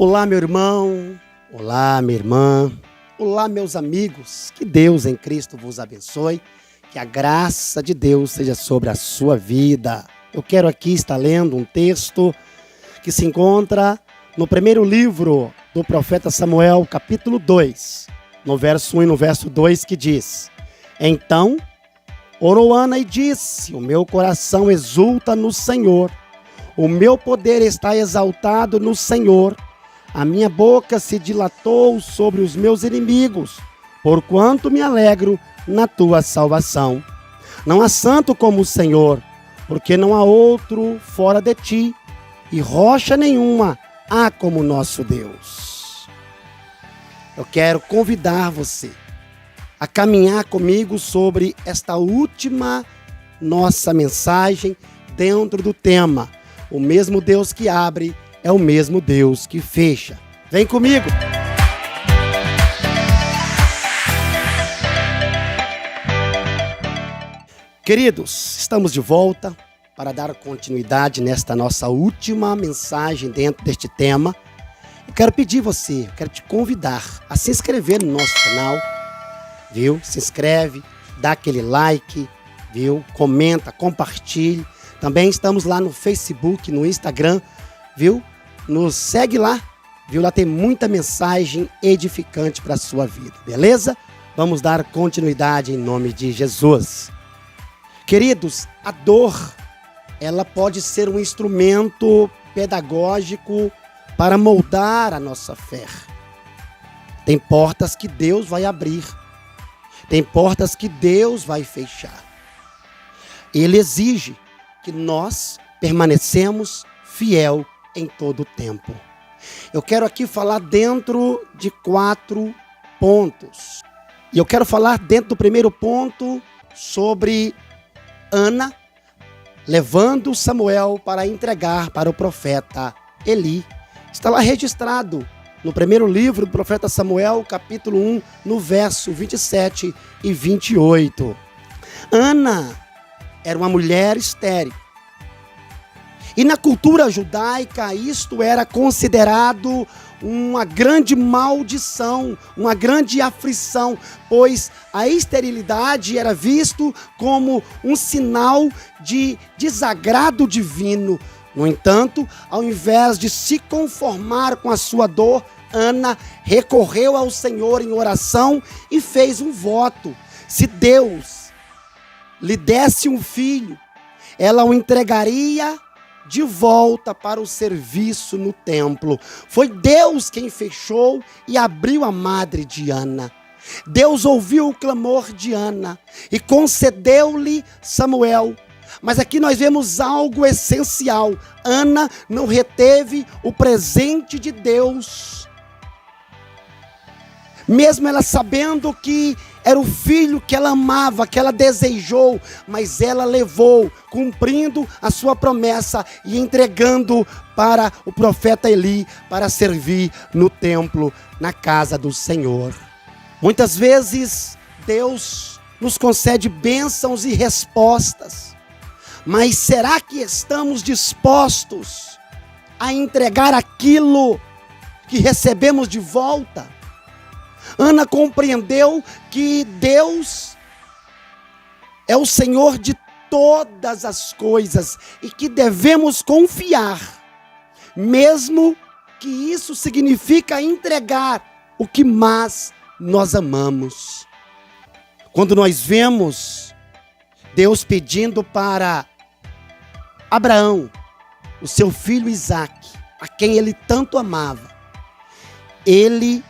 Olá, meu irmão. Olá, minha irmã. Olá, meus amigos. Que Deus em Cristo vos abençoe. Que a graça de Deus seja sobre a sua vida. Eu quero aqui estar lendo um texto que se encontra no primeiro livro do profeta Samuel, capítulo 2, no verso 1 e no verso 2, que diz: Então orou Ana e disse: O meu coração exulta no Senhor, o meu poder está exaltado no Senhor. A minha boca se dilatou sobre os meus inimigos, porquanto me alegro na tua salvação. Não há santo como o Senhor, porque não há outro fora de ti, e rocha nenhuma há como nosso Deus. Eu quero convidar você a caminhar comigo sobre esta última nossa mensagem dentro do tema: o mesmo Deus que abre é o mesmo Deus que fecha. Vem comigo! Queridos, estamos de volta para dar continuidade nesta nossa última mensagem dentro deste tema. Eu quero pedir você, eu quero te convidar a se inscrever no nosso canal, viu? Se inscreve, dá aquele like, viu? Comenta, compartilhe. Também estamos lá no Facebook, no Instagram, viu? Nos segue lá, viu? Lá tem muita mensagem edificante para a sua vida, beleza? Vamos dar continuidade em nome de Jesus. Queridos, a dor, ela pode ser um instrumento pedagógico para moldar a nossa fé. Tem portas que Deus vai abrir, tem portas que Deus vai fechar. Ele exige que nós permanecemos fiel em todo o tempo. Eu quero aqui falar dentro de 4 pontos. E eu quero falar dentro do primeiro ponto sobre Ana levando Samuel para entregar para o profeta Eli. Está lá registrado no primeiro livro do profeta Samuel, capítulo 1, no verso 27 e 28. Ana era uma mulher estéril. E na cultura judaica, isto era considerado uma grande maldição, uma grande aflição, pois a esterilidade era visto como um sinal de desagrado divino. No entanto, ao invés de se conformar com a sua dor, Ana recorreu ao Senhor em oração e fez um voto. Se Deus lhe desse um filho, ela o entregaria de volta para o serviço no templo. Foi Deus quem fechou e abriu a madre de Ana. Deus ouviu o clamor de Ana e concedeu-lhe Samuel. Mas aqui nós vemos algo essencial. Ana não reteve o presente de Deus. Mesmo ela sabendo que era o filho que ela amava, que ela desejou, mas ela levou, cumprindo a sua promessa e entregando para o profeta Eli para servir no templo, na casa do Senhor. Muitas vezes Deus nos concede bênçãos e respostas, mas será que estamos dispostos a entregar aquilo que recebemos de volta? Ana compreendeu que Deus é o Senhor de todas as coisas e que devemos confiar, mesmo que isso significa entregar o que mais nós amamos. Quando nós vemos Deus pedindo para Abraão, o seu filho Isaque, a quem ele tanto amava, ele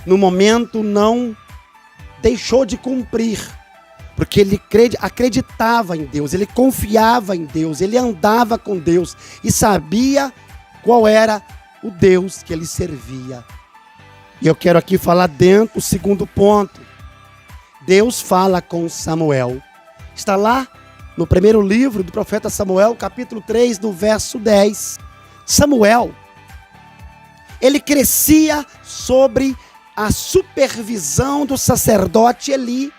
no momento não deixou de cumprir, porque ele acreditava em Deus, ele confiava em Deus, ele andava com Deus e sabia qual era o Deus que ele servia. E eu quero aqui falar dentro do segundo ponto. Deus fala com Samuel. Está lá no primeiro livro do profeta Samuel, capítulo 3, no verso 10. Samuel, ele crescia sobre a supervisão do sacerdote Eli,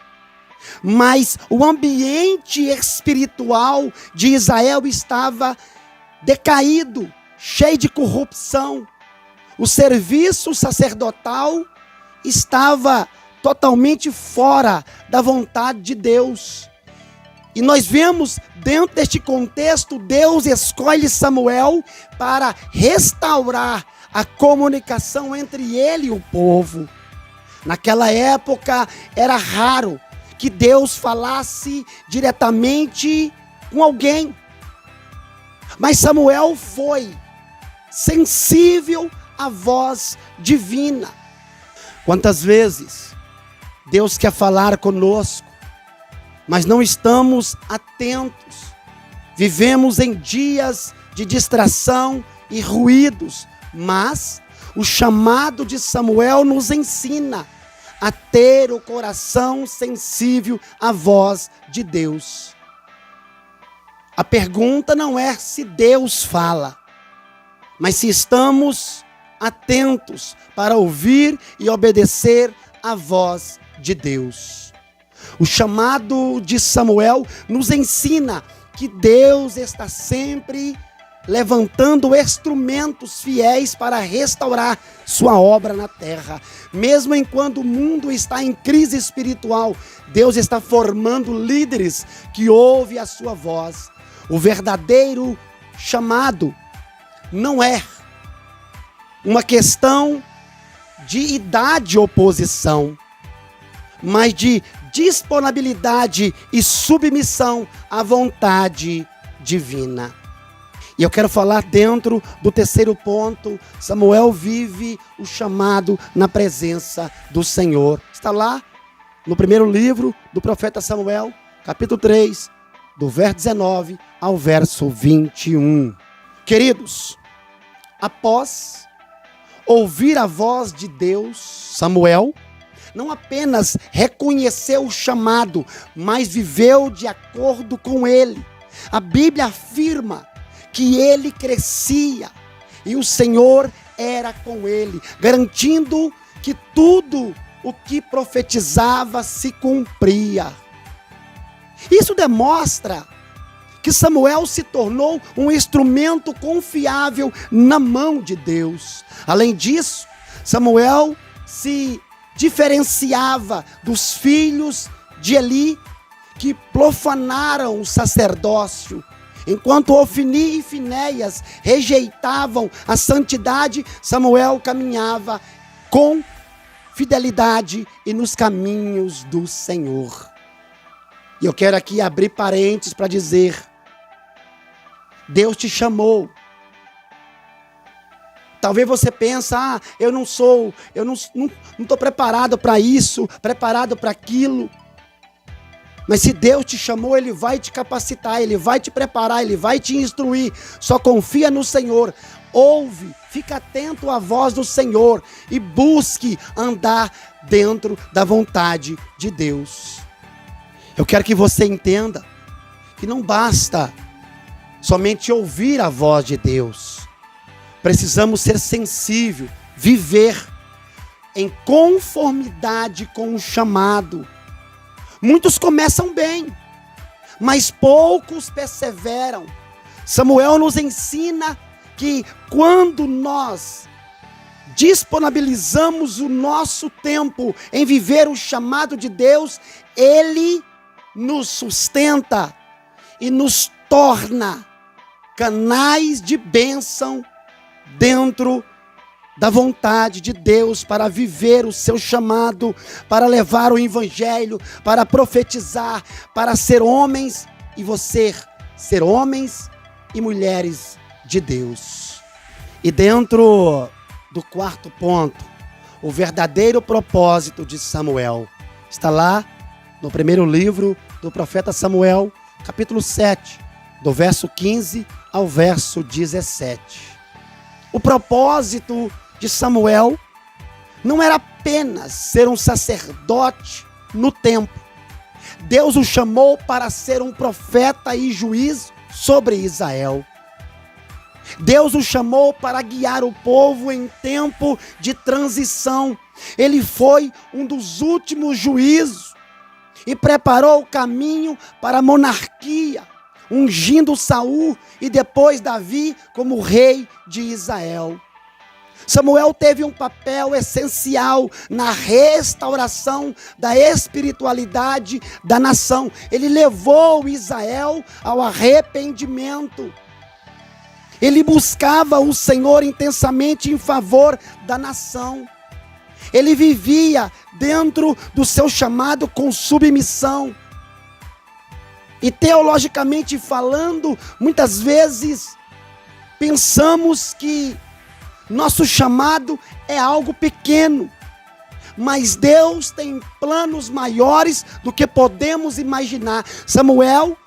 mas o ambiente espiritual de Israel estava decaído, cheio de corrupção. O serviço sacerdotal estava totalmente fora da vontade de Deus. E nós vemos, dentro deste contexto, Deus escolhe Samuel para restaurar a comunicação entre ele e o povo. Naquela época, era raro que Deus falasse diretamente com alguém. Mas Samuel foi sensível à voz divina. Quantas vezes Deus quer falar conosco, mas não estamos atentos. Vivemos em dias de distração e ruídos, mas o chamado de Samuel nos ensina a ter o coração sensível à voz de Deus. A pergunta não é se Deus fala, mas se estamos atentos para ouvir e obedecer a voz de Deus. O chamado de Samuel nos ensina que Deus está sempre levantando instrumentos fiéis para restaurar sua obra na terra. Mesmo enquanto o mundo está em crise espiritual, Deus está formando líderes que ouvem a sua voz. O verdadeiro chamado não é uma questão de idade ou posição, mas de disponibilidade e submissão à vontade divina. E eu quero falar dentro do terceiro ponto. Samuel vive o chamado na presença do Senhor. Está lá no primeiro livro do profeta Samuel, capítulo 3, do verso 19 ao verso 21. Queridos, após ouvir a voz de Deus, Samuel não apenas reconheceu o chamado, mas viveu de acordo com ele. A Bíblia afirma que ele crescia e o Senhor era com ele, garantindo que tudo o que profetizava se cumpria. Isso demonstra que Samuel se tornou um instrumento confiável na mão de Deus. Além disso, Samuel se diferenciava dos filhos de Eli que profanaram o sacerdócio. Enquanto Ofni e Finéias rejeitavam a santidade, Samuel caminhava com fidelidade e nos caminhos do Senhor. E eu quero aqui abrir parênteses para dizer: Deus te chamou. Talvez você pense, eu não estou preparado para isso, preparado para aquilo. Mas se Deus te chamou, Ele vai te capacitar, Ele vai te preparar, Ele vai te instruir. Só confia no Senhor. Ouve, fica atento à voz do Senhor e busque andar dentro da vontade de Deus. Eu quero que você entenda que não basta somente ouvir a voz de Deus. Precisamos ser sensíveis, viver em conformidade com o chamado. Muitos começam bem, mas poucos perseveram. Samuel nos ensina que quando nós disponibilizamos o nosso tempo em viver o chamado de Deus, Ele nos sustenta e nos torna canais de bênção dentro da vontade de Deus para viver o seu chamado, para levar o evangelho, para profetizar, para ser homens e você ser homens e mulheres de Deus. E dentro do quarto ponto, o verdadeiro propósito de Samuel está lá no primeiro livro do profeta Samuel, capítulo 7, do verso 15 ao verso 17. O propósito de Samuel não era apenas ser um sacerdote no templo. Deus o chamou para ser um profeta e juiz sobre Israel. Deus o chamou para guiar o povo em tempo de transição. Ele foi um dos últimos juízes e preparou o caminho para a monarquia, ungindo Saul e depois Davi como rei de Israel. Samuel teve um papel essencial na restauração da espiritualidade da nação. Ele levou Israel ao arrependimento. Ele buscava o Senhor intensamente em favor da nação. Ele vivia dentro do seu chamado com submissão. E teologicamente falando, muitas vezes pensamos que nosso chamado é algo pequeno, mas Deus tem planos maiores do que podemos imaginar. Samuel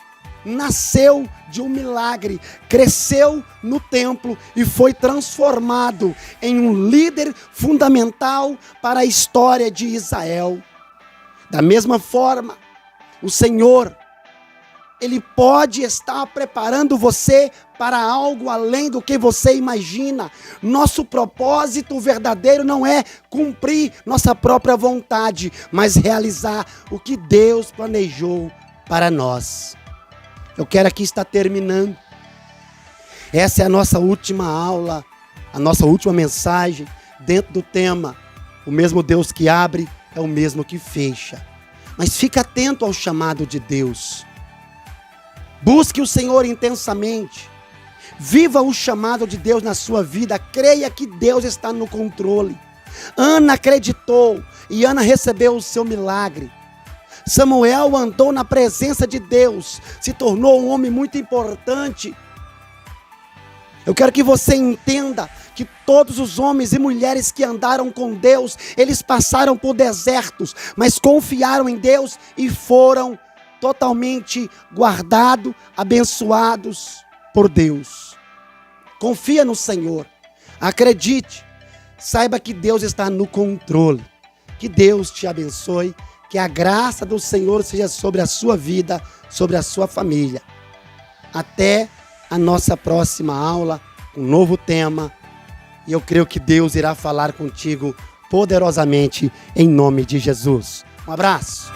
nasceu de um milagre, cresceu no templo e foi transformado em um líder fundamental para a história de Israel. Da mesma forma, o Senhor, Ele pode estar preparando você para algo além do que você imagina. Nosso propósito verdadeiro não é cumprir nossa própria vontade, mas realizar o que Deus planejou para nós. Eu quero aqui estar terminando. Essa é a nossa última aula, a nossa última mensagem dentro do tema: o mesmo Deus que abre é o mesmo que fecha. Mas fica atento ao chamado de Deus. Busque o Senhor intensamente. Viva o chamado de Deus na sua vida. Creia que Deus está no controle. Ana acreditou e Ana recebeu o seu milagre. Samuel andou na presença de Deus, se tornou um homem muito importante. Eu quero que você entenda que todos os homens e mulheres que andaram com Deus, eles passaram por desertos, mas confiaram em Deus e foram totalmente guardados, abençoados por Deus. Confia no Senhor, acredite, saiba que Deus está no controle. Que Deus te abençoe, que a graça do Senhor seja sobre a sua vida, sobre a sua família. Até a nossa próxima aula, um novo tema, e eu creio que Deus irá falar contigo poderosamente em nome de Jesus. Um abraço.